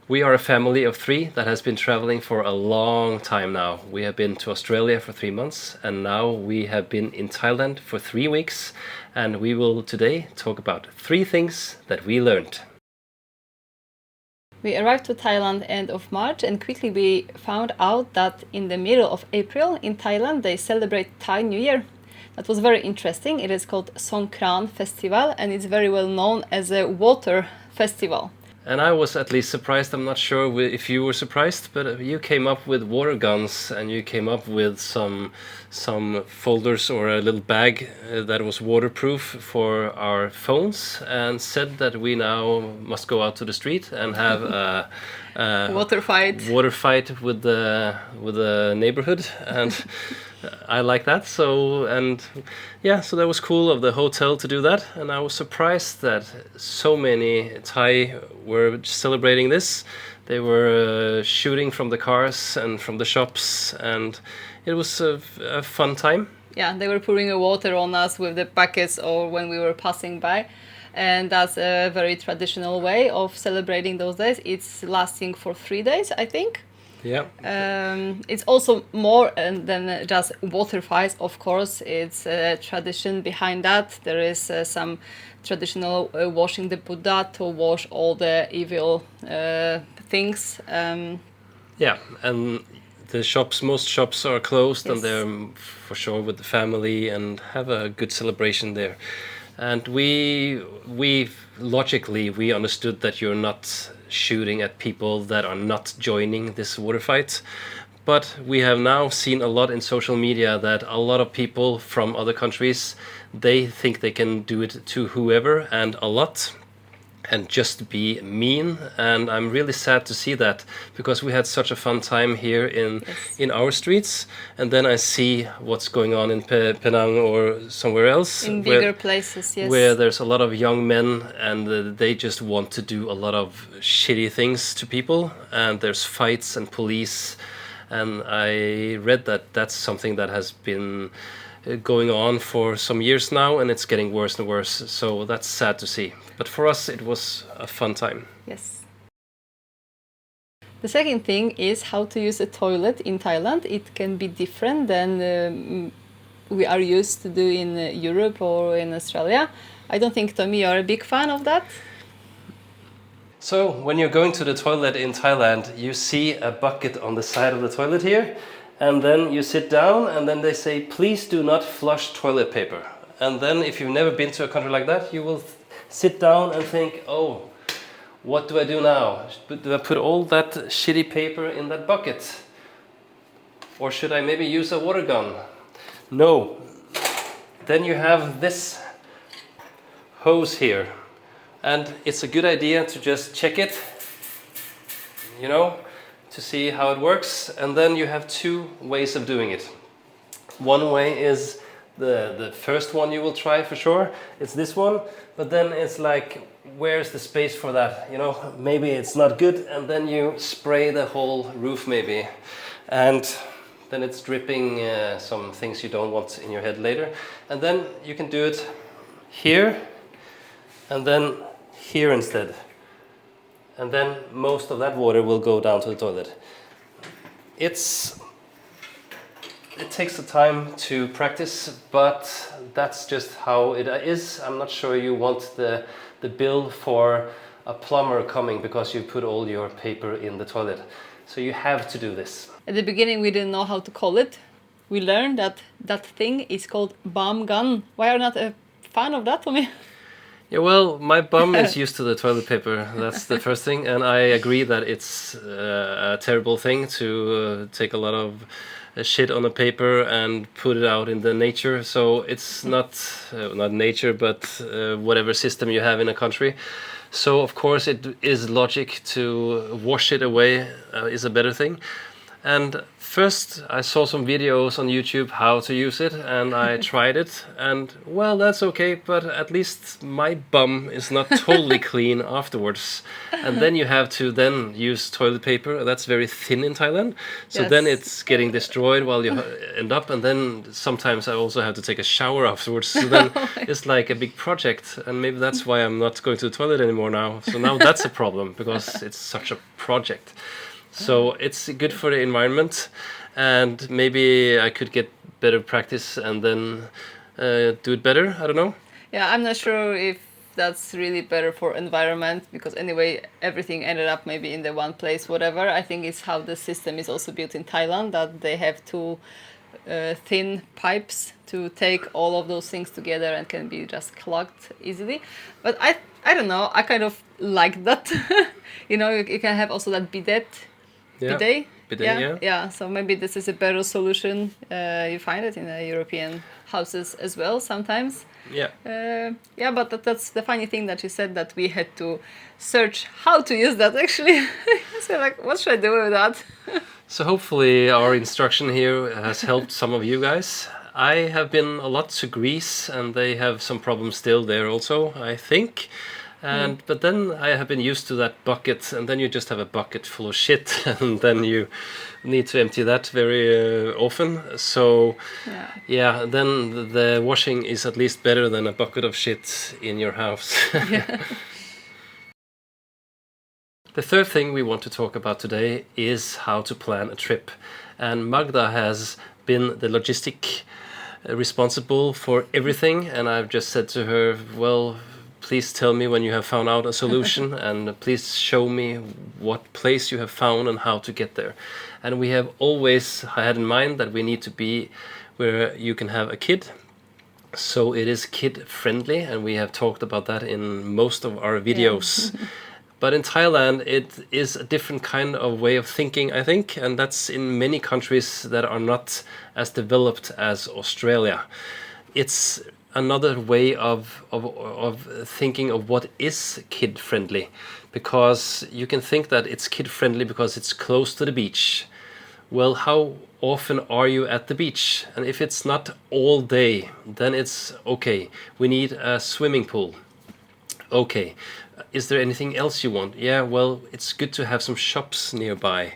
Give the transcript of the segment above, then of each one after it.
We are a family of three that has been traveling for a long time now. We have been to Australia for 3 months, and now we have been in Thailand for 3 weeks. And we will today talk about 3 things that we learned. We arrived to Thailand end of March, and quickly we found out that in the middle of April in Thailand they celebrate Thai New Year. That was very interesting. It is called Songkran Festival, and it's very well known as a water festival. And I was at least surprised. I'm not sure if you were surprised, but you came up with water guns and you came up with some folders or a little bag that was waterproof for our phones, and said that we now must go out to the street and have a Water fight. water fight with the neighborhood. And I like that. So that was cool of the hotel to do that, and I was surprised that so many Thai were celebrating this. They were shooting from the cars and from the shops, and it was a fun time. Yeah, they were pouring water on us with the buckets or when we were passing by. And that's a very traditional way of celebrating those days. It's lasting for 3 days, I think. Yeah. It's also more than just water fights, of course. It's a tradition behind that. There is some traditional washing the Buddha to wash all the evil things. Yeah, and most shops are closed, and Yes. they're for sure with the family and have a good celebration there. And we logically we understood that you're not shooting at people that are not joining this water fight. But we have now seen a lot in social media that a lot of people from other countries, they think they can do it to whoever and a lot, and just be mean. And I'm really sad to see that, because we had such a fun time here in our streets, and then I see what's going on in Penang or somewhere else In bigger places, yes. where there's a lot of young men, and they just want to do a lot of shitty things to people, and there's fights and police. And I read that that's something that has been going on for some years now, and it's getting worse and worse. So that's sad to see. But for us, it was a fun time. Yes. The second thing is how to use a toilet in Thailand. It can be different than we are used to do in Europe or in Australia. I don't think, Tommy, you're a big fan of that. So when you're going to the toilet in Thailand, you see a bucket on the side of the toilet here, and then you sit down, and then they say, please do not flush toilet paper. And then if you've never been to a country like that, you will sit down and think, oh, what do I do now? Do I put all that shitty paper in that bucket? Or should I maybe use a water gun? No. Then you have this hose here. And it's a good idea to just check it, to see how it works. And then you have 2 ways of doing it. One way is the first one you will try for sure. It's this one, but then it's like, where's the space for that? Maybe it's not good, and then you spray the whole roof maybe. And then it's dripping some things you don't want in your head later. And then you can do it here, and then here instead. And then most of that water will go down to the toilet. It takes the time to practice, but that's just how it is. I'm not sure you want the bill for a plumber coming because you put all your paper in the toilet. So you have to do this. At the beginning, we didn't know how to call it. We learned that thing is called bum gun. Why are you not a fan of that, Tommy? Yeah, well, my bum is used to the toilet paper. That's the first thing, and I agree that it's a terrible thing to take a lot of shit on a paper and put it out in the nature. So it's not nature, but whatever system you have in a country. So of course it is logic to wash it away is a better thing. And first, I saw some videos on YouTube how to use it, and I tried it, and well, that's okay, but at least my bum is not totally clean afterwards. And then you have to then use toilet paper. That's very thin in Thailand, so then Yes. it's getting destroyed while you end up. And then sometimes I also have to take a shower afterwards. So then it's like a big project, and maybe that's why I'm not going to the toilet anymore now. So now that's a problem because it's such a project. So it's good for the environment, and maybe I could get better practice and then do it better. I don't know. Yeah, I'm not sure if that's really better for environment because anyway everything ended up maybe in the one place, whatever. I think it's how the system is also built in Thailand, that they have two thin pipes to take all of those things together and can be just clogged easily. But I don't know, I kind of like that. You know, you can have also that bidet. Yeah. Bidet? Bidet, yeah. So maybe this is a better solution. You find it in European houses as well sometimes. Yeah. Yeah, but that's the funny thing that you said, that we had to search how to use that actually. So like, what should I do with that? So hopefully our instruction here has helped some of you guys. I have been a lot to Greece, and they have some problems still there also, I think. And but then I have been used to that bucket, and then you just have a bucket full of shit, and then you need to empty that very often. So yeah, then the washing is at least better than a bucket of shit in your house. Yeah. The third thing we want to talk about today is how to plan a trip. And Magda has been the logistic responsible for everything, and I've just said to her, well, please tell me when you have found out a solution, and please show me what place you have found and how to get there. And we have always had in mind that we need to be where you can have a kid, so it is kid friendly, and we have talked about that in most of our videos. But in Thailand, it is a different kind of way of thinking, I think, and that's in many countries that are not as developed as Australia. It's another way of thinking of what is kid friendly, because you can think that it's kid friendly because it's close to the beach. Well, how often are you at the beach? And if it's not all day, then it's okay. We need a swimming pool. Okay. Is there anything else you want? Yeah, well, it's good to have some shops nearby.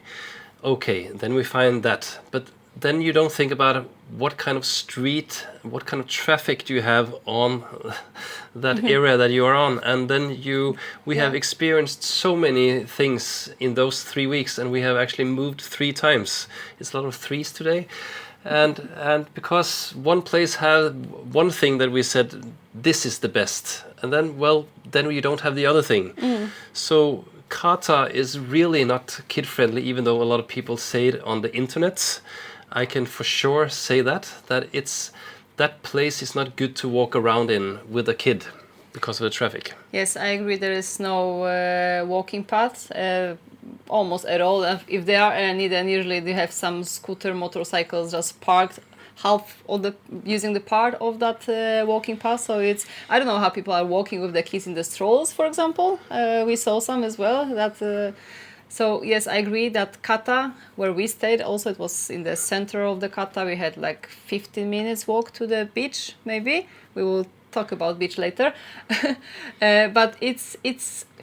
Okay, then we find that. But then you don't think about what kind of street, what kind of traffic do you have on that area that you are on. And then we have experienced so many things in those 3 weeks, and we have actually moved 3 times. It's a lot of threes today. And because one place had one thing that we said, this is the best, and then you don't have the other thing. So Kata is really not kid friendly, even though a lot of people say it on the internet. I can for sure say that that place is not good to walk around in with a kid because of the traffic. Yes, I agree. There is no walking paths almost at all. If there are any, then usually they have some scooter, motorcycles just parked half of using the part of that walking path. So I don't know how people are walking with their kids in the strollers, for example. We saw some as well. So yes, I agree that Kata, where we stayed, also it was in the center of the Kata. We had like 15 minutes walk to the beach, maybe. We will talk about beach later. But it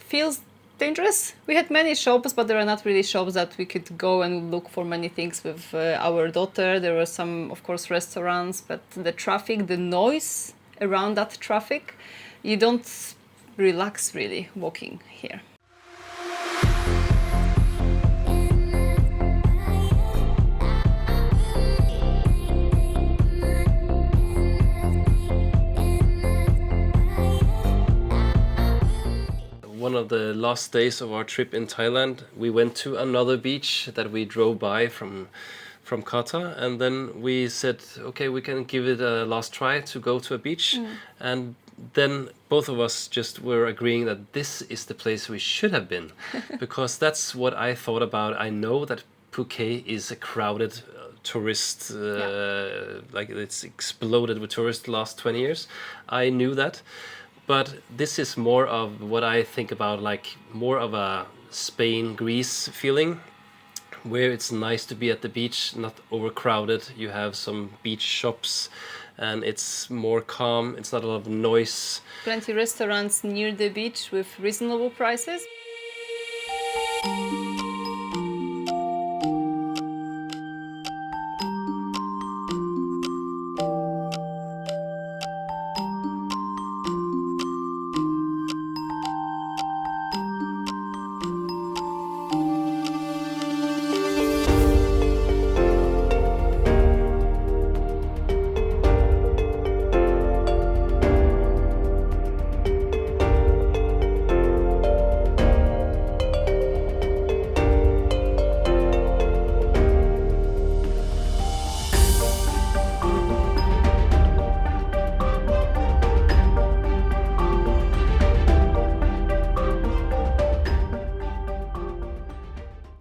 feels dangerous. We had many shops, but there are not really shops that we could go and look for many things with our daughter. There were some, of course, restaurants, but the traffic, the noise around that traffic, you don't relax really walking here. One of the last days of our trip in Thailand, we went to another beach that we drove by from Kata, and then we said, okay, we can give it a last try to go to a beach. And then both of us just were agreeing that this is the place we should have been, because that's what I thought about. I know that Phuket is a crowded tourist, like it's exploded with tourists the last 20 years. I knew that. But this is more of what I think about, like more of a Spain, Greece feeling, where it's nice to be at the beach, not overcrowded. You have some beach shops and it's more calm, it's not a lot of noise. Plenty restaurants near the beach with reasonable prices.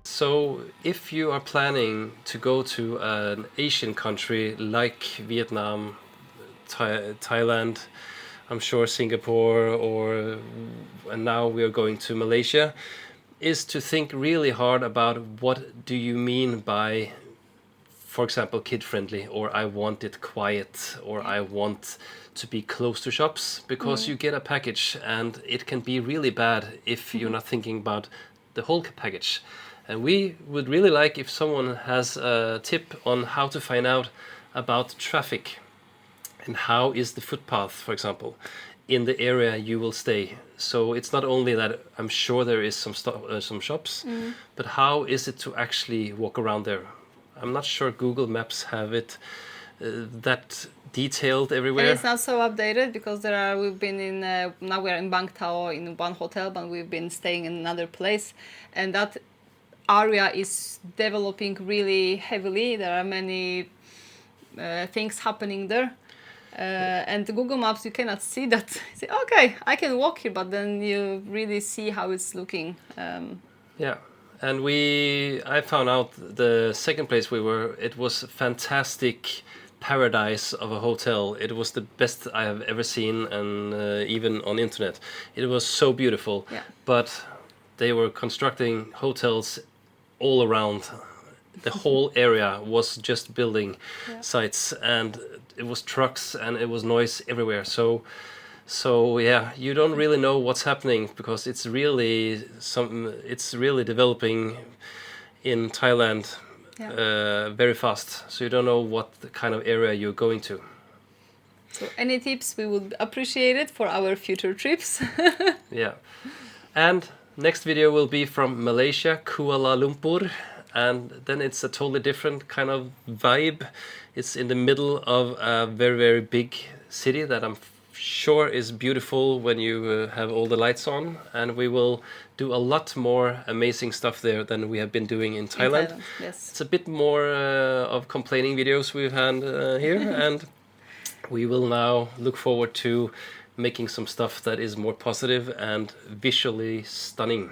So if you are planning to go to an Asian country like Vietnam, Thailand, I'm sure Singapore, and now we are going to Malaysia, is to think really hard about what do you mean by, for example, kid-friendly, or I want it quiet, or I want to be close to shops, because you get a package and it can be really bad if you're not thinking about the whole package. And we would really like if someone has a tip on how to find out about traffic and how is the footpath, for example, in the area you will stay. So it's not only that I'm sure there is some shops, but how is it to actually walk around there? I'm not sure Google Maps have it that detailed everywhere. And it's not so updated because we've been in, now we're in Bang Tao in one hotel, but we've been staying in another place. And that area is developing really heavily. There are many things happening there. And the Google Maps, you cannot see that. You say, okay, I can walk here, but then you really see how it's looking. Yeah. And I found out the second place we were, it was a fantastic paradise of a hotel. It was the best I have ever seen, and even on internet. It was so beautiful. Yeah. But they were constructing hotels all around. The whole area was just building sites, and it was trucks and it was noise everywhere. So yeah, you don't really know what's happening because it's really developing in Thailand very fast. So you don't know what kind of area you're going to. So any tips, we would appreciate it for our future trips. Yeah. And next video will be from Malaysia, Kuala Lumpur, and then it's a totally different kind of vibe. It's in the middle of a very, very big city that I'm sure is beautiful when you have all the lights on, and we will do a lot more amazing stuff there than we have been doing in Thailand. Yes. It's a bit more of complaining videos we've had here, and we will now look forward to making some stuff that is more positive and visually stunning.